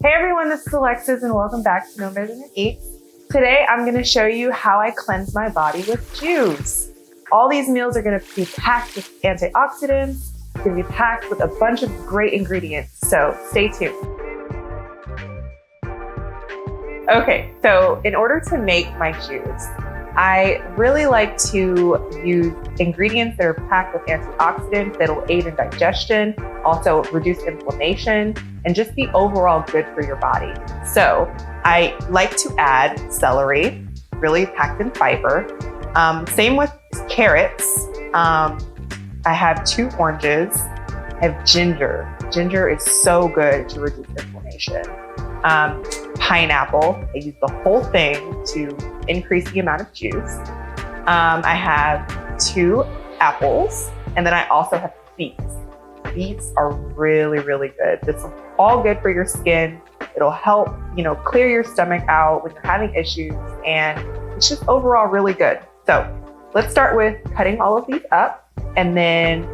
Hey everyone, this is Alexis and welcome back to No Better Than Eats. Today I'm going to show you how I cleanse my body with juice. All these meals are going to be packed with antioxidants, going to be packed with a bunch of great ingredients, so stay tuned. Okay, so in order to make my juice, I really like to use ingredients that are packed with antioxidants that'll aid in digestion, also reduce inflammation, and just be overall good for your body. So I like to add celery, really packed in fiber. Same with carrots. I have 2 oranges. I have ginger. Ginger is so good to reduce inflammation. Pineapple, I use the whole thing to increase the amount of juice. I have 2 apples, and then I also have beets. Beets are really, really good. This is all good for your skin. It'll help, clear your stomach out when you're having issues, and it's just overall really good. So let's start with cutting all of these up, and then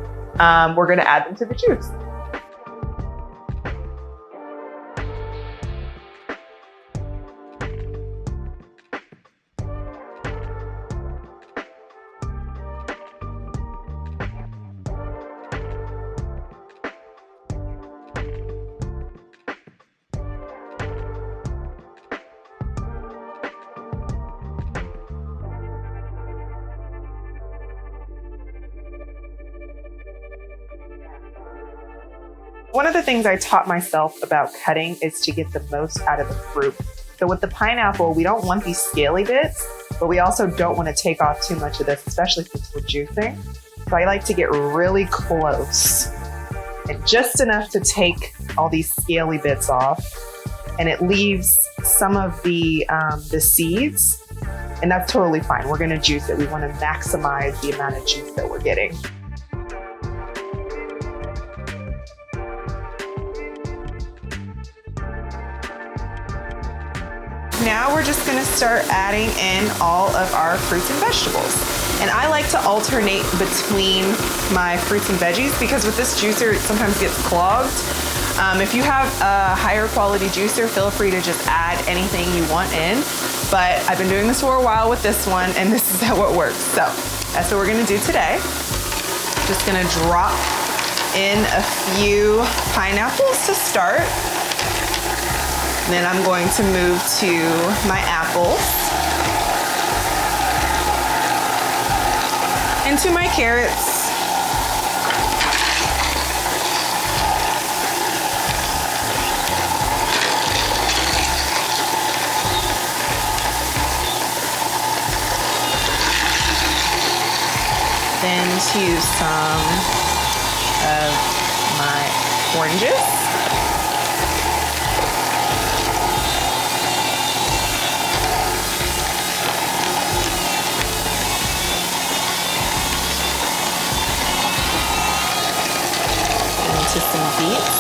we're gonna add them to the juice. One of the things I taught myself about cutting is to get the most out of the fruit. So with the pineapple, we don't want these scaly bits, but we also don't want to take off too much of this, especially since we're juicing. So I like to get really close and just enough to take all these scaly bits off. And it leaves some of the seeds, and that's totally fine. We're going to juice it. We want to maximize the amount of juice that we're getting. Now we're just gonna start adding in all of our fruits and vegetables. And I like to alternate between my fruits and veggies because with this juicer, it sometimes gets clogged. If you have a higher quality juicer, feel free to just add anything you want in. But I've been doing this for a while with this one, and this is how it works. So that's what we're gonna do today. Just gonna drop in a few pineapples to start. Then I'm going to move to my apples, into my carrots, then to some of my oranges. To some beets.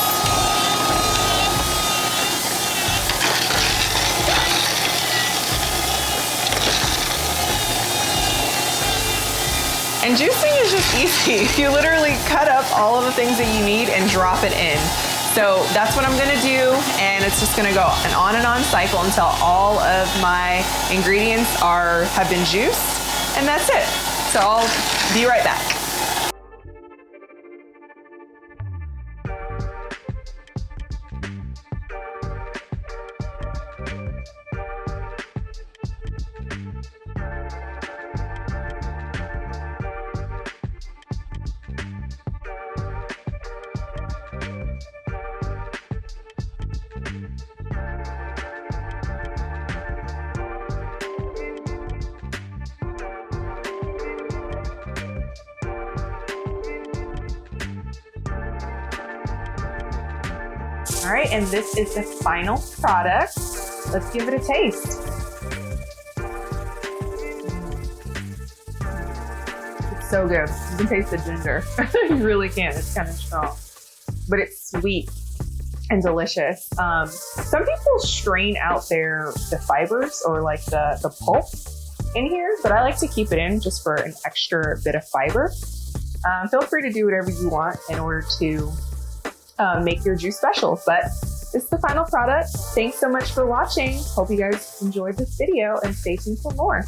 And juicing is just easy. You literally cut up all of the things that you need and drop it in. So that's what I'm gonna do, and it's just gonna go an on and on cycle until all of my ingredients have been juiced, and that's it. So I'll be right back. All right, and this is the final product. Let's give it a taste. It's so good. You can taste the ginger. You really can. It's kind of strong, but it's sweet and delicious. Some people strain out the fibers or like the pulp in here, but I like to keep it in just for an extra bit of fiber. Feel free to do whatever you want in order to make your juice special, but This is the final product. Thanks so much for watching. Hope you guys enjoyed this video and stay tuned for more.